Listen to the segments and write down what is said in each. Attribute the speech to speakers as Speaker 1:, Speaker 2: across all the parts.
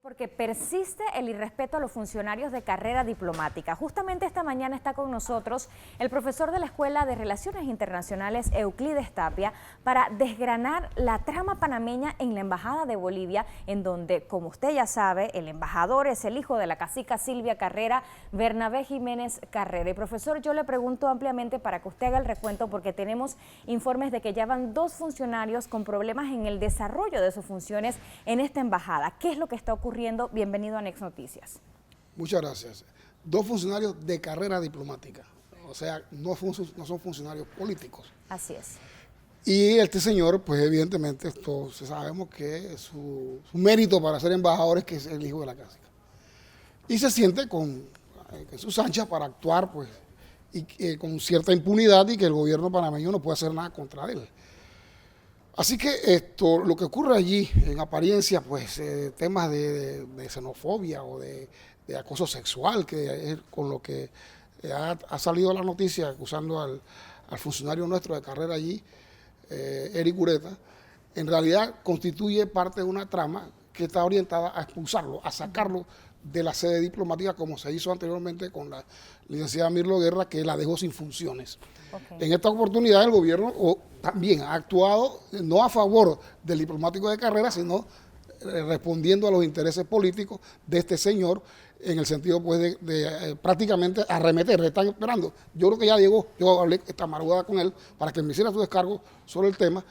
Speaker 1: Porque persiste el irrespeto a los funcionarios de carrera diplomática. Justamente esta mañana está con nosotros el profesor de la Escuela de Relaciones Internacionales, Euclides Tapia, para desgranar la trama panameña en la Embajada de Bolivia, en donde, como usted ya sabe, el embajador es el hijo de la cacica Silvia Carrera, Bernabé Jiménez Carrera. Y profesor, yo le pregunto ampliamente para que usted haga el recuento, porque tenemos informes de que ya van 2 funcionarios con problemas en el desarrollo de sus funciones en esta embajada. ¿Qué es lo que está ocurriendo? Bienvenido a Next Noticias.
Speaker 2: Muchas gracias. 2 funcionarios de carrera diplomática, o sea, no son funcionarios políticos.
Speaker 1: Así es.
Speaker 2: Y este señor, pues evidentemente, todos sabemos que su mérito para ser embajador es que es el hijo de la cacica. Y se siente con sus anchas para actuar, pues, con cierta impunidad, y que el gobierno panameño no puede hacer nada contra él. Así que lo que ocurre allí, en apariencia, pues temas de xenofobia o de acoso sexual, que es con lo que ha salido la noticia acusando al funcionario nuestro de carrera allí, Eric Ureta, en realidad constituye parte de una trama que está orientada a expulsarlo, a sacarlo de la sede diplomática, como se hizo anteriormente con la licenciada Mirlo Guerra, que la dejó sin funciones. Okay. En esta oportunidad el gobierno también ha actuado no a favor del diplomático de carrera, sino respondiendo a los intereses políticos de este señor, en el sentido pues de prácticamente arremeter. Le están esperando. Yo creo que ya llegó, yo hablé esta madrugada con él para que me hiciera su descargo sobre el tema,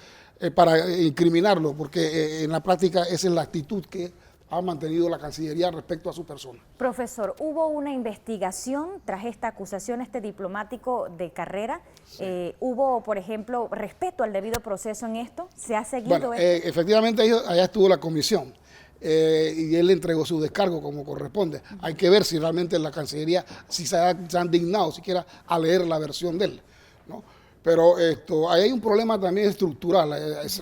Speaker 2: para incriminarlo, porque en la práctica esa es la actitud que ha mantenido la Cancillería respecto a su persona.
Speaker 1: Profesor, ¿hubo una investigación tras esta acusación, este diplomático de carrera? Sí. ¿Hubo, por ejemplo, respeto al debido proceso en esto? ¿Se ha seguido esto?
Speaker 2: Efectivamente, allá estuvo la comisión y él le entregó su descargo como corresponde. Hay que ver si realmente la Cancillería, si se han dignado siquiera a leer la versión de él, ¿no? Pero ahí hay un problema también estructural.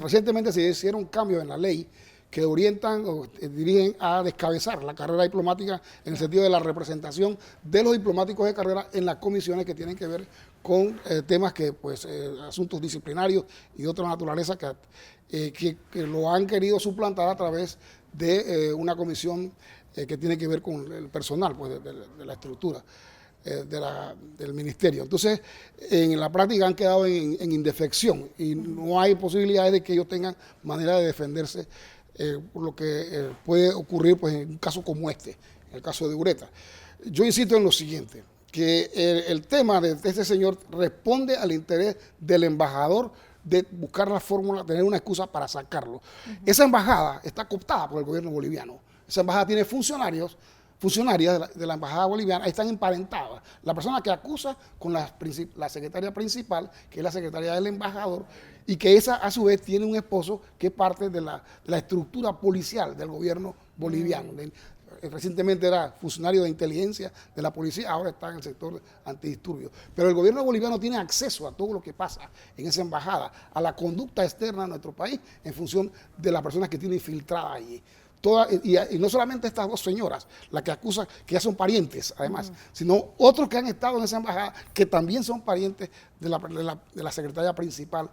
Speaker 2: Recientemente se hicieron cambios en la ley que orientan o dirigen a descabezar la carrera diplomática en el sentido de la representación de los diplomáticos de carrera en las comisiones que tienen que ver con temas que, pues, asuntos disciplinarios y de otra naturaleza que lo han querido suplantar a través de una comisión que tiene que ver con el personal, pues, de la estructura del ministerio. Entonces, en la práctica han quedado en indefección y no hay posibilidades de que ellos tengan manera de defenderse por lo que puede ocurrir, pues, en un caso como en el caso de Ureta. Yo insisto en lo siguiente, que el tema de este señor responde al interés del embajador de buscar la fórmula, tener una excusa para sacarlo. Esa embajada está cooptada por el gobierno boliviano. Esa embajada tiene funcionarias de la embajada boliviana, están emparentadas. La persona que acusa con la secretaria principal, que es la secretaria del embajador, y que esa a su vez tiene un esposo que es parte de la estructura policial del gobierno boliviano. Recientemente era funcionario de inteligencia de la policía, ahora está en el sector antidisturbios. Pero el gobierno boliviano tiene acceso a todo lo que pasa en esa embajada, a la conducta externa de nuestro país, en función de las personas que tiene infiltradas allí. Y no solamente estas 2 señoras, las que acusan, que ya son parientes además, sino otros que han estado en esa embajada, que también son parientes de la secretaria principal,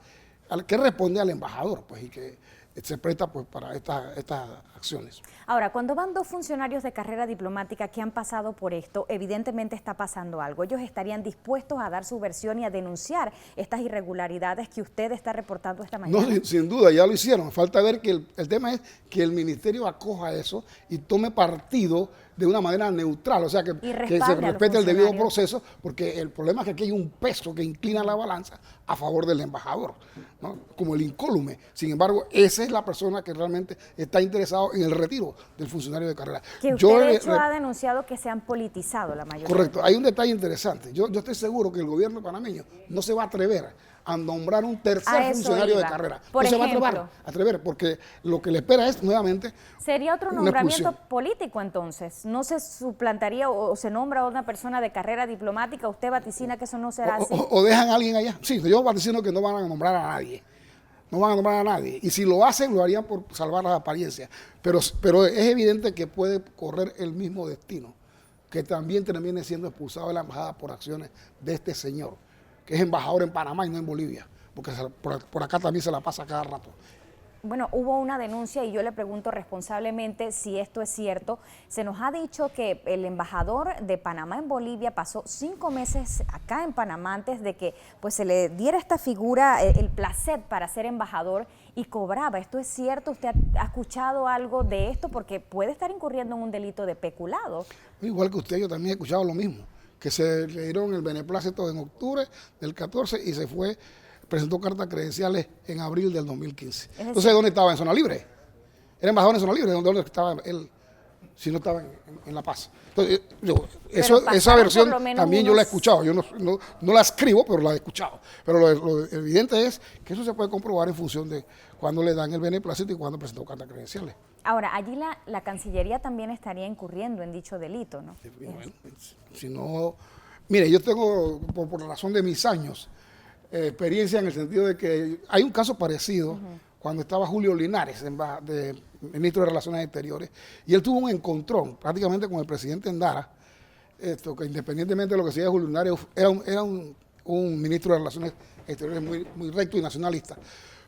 Speaker 2: que responde al embajador, pues, y que se presta, pues, para estas acciones.
Speaker 1: Ahora, cuando van 2 funcionarios de carrera diplomática que han pasado por esto, evidentemente está pasando algo. Ellos estarían dispuestos a dar su versión y a denunciar estas irregularidades que usted está reportando esta mañana.
Speaker 2: No, sin duda, ya lo hicieron. Falta ver que el tema es que el ministerio acoja eso y tome partido de una manera neutral, o sea, que se respete el debido proceso, porque el problema es que aquí hay un peso que inclina la balanza a favor del embajador, ¿no? Como el incólume. Sin embargo, esa es la persona que realmente está interesado en el retiro del funcionario de carrera.
Speaker 1: Que usted, de hecho, ha denunciado que se han politizado la mayoría.
Speaker 2: Correcto. Hay un detalle interesante. Yo estoy seguro que el gobierno panameño no se va a atrever a nombrar un tercer funcionario de carrera.
Speaker 1: No
Speaker 2: se va a atrever, porque lo que le espera es, nuevamente,
Speaker 1: sería otro nombramiento político, entonces. ¿No se suplantaría o se nombra a una persona de carrera diplomática? ¿Usted vaticina que eso no será así?
Speaker 2: O dejan a alguien allá. Sí, yo vaticino que no van a nombrar a nadie. No van a nombrar a nadie. Y si lo hacen, lo harían por salvar las apariencias. Pero es evidente que puede correr el mismo destino, que también termine siendo expulsado de la embajada por acciones de este señor, que es embajador en Panamá y no en Bolivia, porque por acá también se la pasa cada rato.
Speaker 1: bueno, hubo una denuncia y yo le pregunto responsablemente si esto es cierto. Se nos ha dicho que el embajador de Panamá en Bolivia pasó 5 meses acá en Panamá antes de que pues se le diera esta figura, el placet para ser embajador, y cobraba. ¿Esto es cierto? ¿Usted ha escuchado algo de esto? Porque puede estar incurriendo en un delito de peculado.
Speaker 2: Igual que usted, yo también he escuchado lo mismo, que se le dieron el beneplácito en octubre del 14 y se fue, presentó cartas credenciales en abril del 2015. Entonces, ¿dónde estaba? ¿En zona libre? Era embajador en zona libre. ¿Dónde estaba él? Si no estaba en La Paz. Entonces, esa versión también yo la he escuchado. Yo no la escribo, pero la he escuchado. Pero lo evidente es que eso se puede comprobar en función de cuándo le dan el beneplácito y cuándo presentó cartas credenciales.
Speaker 1: Ahora, allí la Cancillería también estaría incurriendo en dicho delito, ¿no?
Speaker 2: Bueno, si no... Mire, yo tengo, por razón de mis años, experiencia en el sentido de que hay un caso parecido cuando estaba Julio Linares, ministro de Relaciones Exteriores, y él tuvo un encontrón prácticamente con el presidente Endara, que independientemente de lo que sea Julio Linares, era un ministro de Relaciones Exteriores muy recto y nacionalista,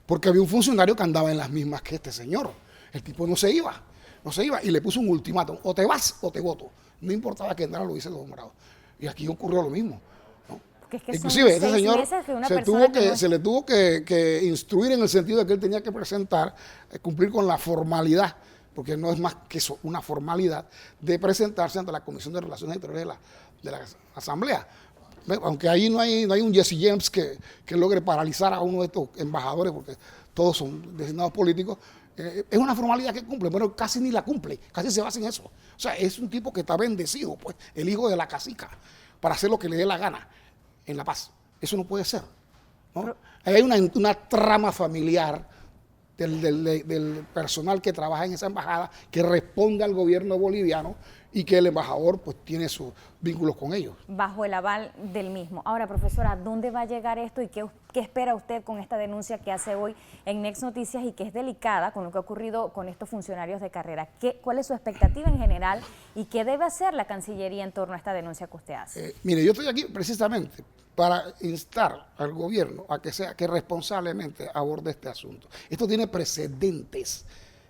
Speaker 2: porque había un funcionario que andaba en las mismas que este señor. El tipo no se iba y le puso un ultimátum: o te vas o te voto. No importaba que Endara lo hubiese nombrado. Y aquí ocurrió lo mismo.
Speaker 1: Es que
Speaker 2: inclusive ese señor se le tuvo que instruir en el sentido de que él tenía que presentar, cumplir con la formalidad, porque no es más que eso, una formalidad de presentarse ante la Comisión de Relaciones Exteriores de la Asamblea. Aunque ahí no hay un Jesse James que logre paralizar a uno de estos embajadores, porque todos son designados políticos, es una formalidad que cumple, pero casi ni la cumple, casi se basa en eso. O sea, es un tipo que está bendecido, pues, el hijo de la cacica, para hacer lo que le dé la gana en La Paz. Eso no puede ser, ¿no? Hay una trama familiar del personal que trabaja en esa embajada que responde al gobierno boliviano y que el embajador pues tiene sus vínculos con ellos.
Speaker 1: Bajo el aval del mismo. Ahora, profesora, ¿dónde va a llegar esto y qué espera usted con esta denuncia que hace hoy en Next Noticias y que es delicada con lo que ha ocurrido con estos funcionarios de carrera? ¿Cuál es su expectativa en general y qué debe hacer la Cancillería en torno a esta denuncia que usted hace?
Speaker 2: Mire, yo estoy aquí precisamente para instar al gobierno a que responsablemente aborde este asunto. Esto tiene precedentes.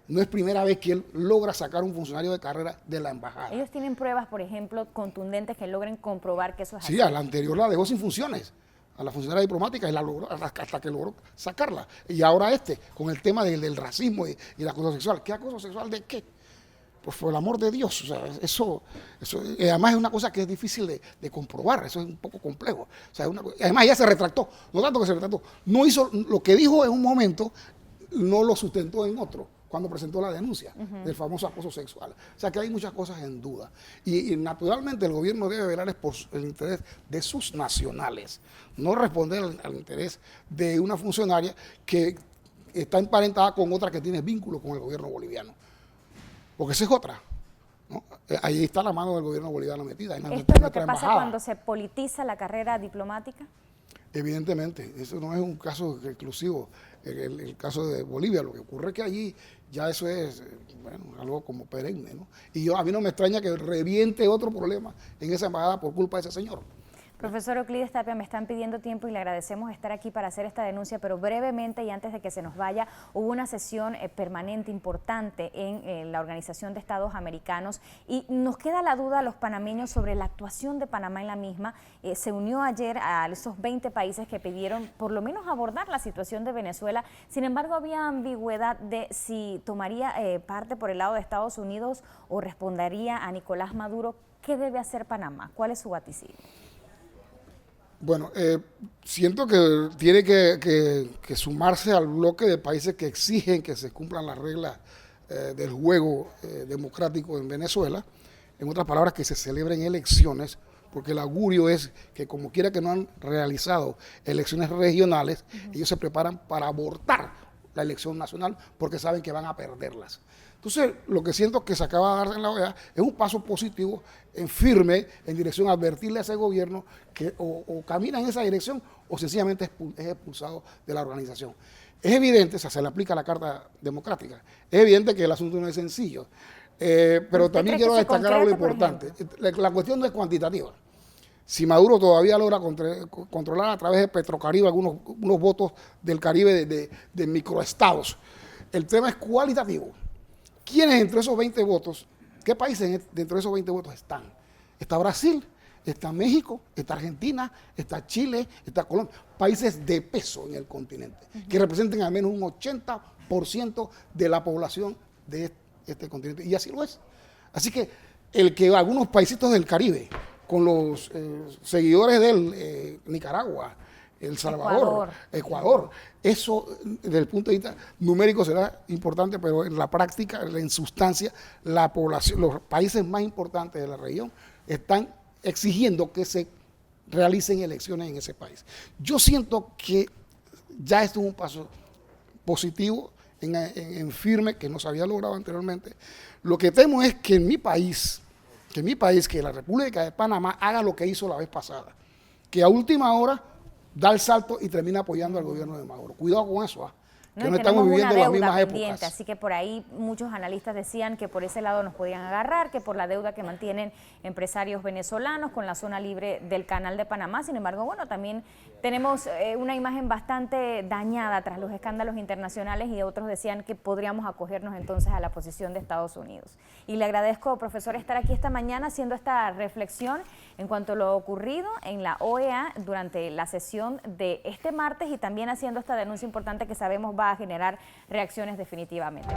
Speaker 2: No es primera vez que él logra sacar un funcionario de carrera de la embajada.
Speaker 1: ¿Ellos tienen pruebas, por ejemplo, contundentes que logren comprobar que eso es así?
Speaker 2: Sí, a la anterior la dejó sin funciones, a la funcionaria diplomática, y la logró, hasta que logró sacarla. Y ahora con el tema del racismo y el acoso sexual. ¿Qué acoso sexual de qué? Pues por el amor de Dios, o sea, eso además es una cosa que es difícil de comprobar, eso es un poco complejo. O sea, además ella se retractó, no tanto que se retractó, no hizo lo que dijo en un momento, no lo sustentó en otro, cuando presentó la denuncia del famoso acoso sexual. O sea que hay muchas cosas en duda. Y naturalmente el gobierno debe velar por el interés de sus nacionales, no responder al interés de una funcionaria que está emparentada con otra que tiene vínculo con el gobierno boliviano. Porque esa es otra, ¿no? Ahí está la mano del gobierno boliviano metida.
Speaker 1: ¿Esto es lo que pasa cuando se politiza la carrera diplomática?
Speaker 2: Evidentemente, eso no es un caso exclusivo, el caso de Bolivia. Lo que ocurre es que allí ya eso es algo como perenne, ¿no? Y a mí no me extraña que reviente otro problema en esa embajada por culpa de ese señor.
Speaker 1: Profesor Euclides Tapia, me están pidiendo tiempo y le agradecemos estar aquí para hacer esta denuncia, pero brevemente y antes de que se nos vaya, hubo una sesión permanente importante en la Organización de Estados Americanos y nos queda la duda a los panameños sobre la actuación de Panamá en la misma. Se unió ayer a esos 20 países que pidieron por lo menos abordar la situación de Venezuela. Sin embargo, había ambigüedad de si tomaría parte por el lado de Estados Unidos o respondería a Nicolás Maduro. ¿Qué debe hacer Panamá? ¿Cuál es su vaticinio?
Speaker 2: Bueno, siento que tiene que sumarse al bloque de países que exigen que se cumplan las reglas del juego democrático en Venezuela. En otras palabras, que se celebren elecciones, porque el augurio es que como quiera que no han realizado elecciones regionales, ellos se preparan para abortar la elección nacional porque saben que van a perderlas. Entonces, lo que siento que se acaba de dar en la OEA es un paso positivo, firme, en dirección a advertirle a ese gobierno que o camina en esa dirección o sencillamente es expulsado de la organización. Es evidente, o sea, se le aplica la Carta Democrática, es evidente que el asunto no es sencillo, pero también quiero destacar algo importante. La cuestión no es cuantitativa. Si Maduro todavía logra controlar a través de Petrocaribe unos votos del Caribe de microestados, El tema es cualitativo. ¿Quiénes entre esos 20 votos, qué países dentro de esos 20 votos están? Está Brasil, está México, está Argentina, está Chile, está Colombia. Países de peso en el continente, que representan al menos un 80% de la población de este continente. Y así lo es. Así que el que algunos paisitos del Caribe, con los seguidores de Nicaragua, El Salvador, Ecuador, eso desde el punto de vista numérico será importante, pero en la práctica, en sustancia, la población, los países más importantes de la región están exigiendo que se realicen elecciones en ese país. Yo siento que ya esto es un paso positivo, en firme, que no se había logrado anteriormente. Lo que temo es que mi país, que la República de Panamá haga lo que hizo la vez pasada, que a última hora da el salto y termina apoyando al gobierno de Maduro. Cuidado con eso, que no estamos viviendo las mismas épocas.
Speaker 1: Así que por ahí muchos analistas decían que por ese lado nos podían agarrar, que por la deuda que mantienen empresarios venezolanos con la zona libre del Canal de Panamá. Sin embargo, bueno, también tenemos una imagen bastante dañada tras los escándalos internacionales y otros decían que podríamos acogernos entonces a la posición de Estados Unidos. Y le agradezco, profesor, estar aquí esta mañana haciendo esta reflexión en cuanto a lo ocurrido en la OEA durante la sesión de este martes y también haciendo esta denuncia importante que sabemos va a generar reacciones definitivamente.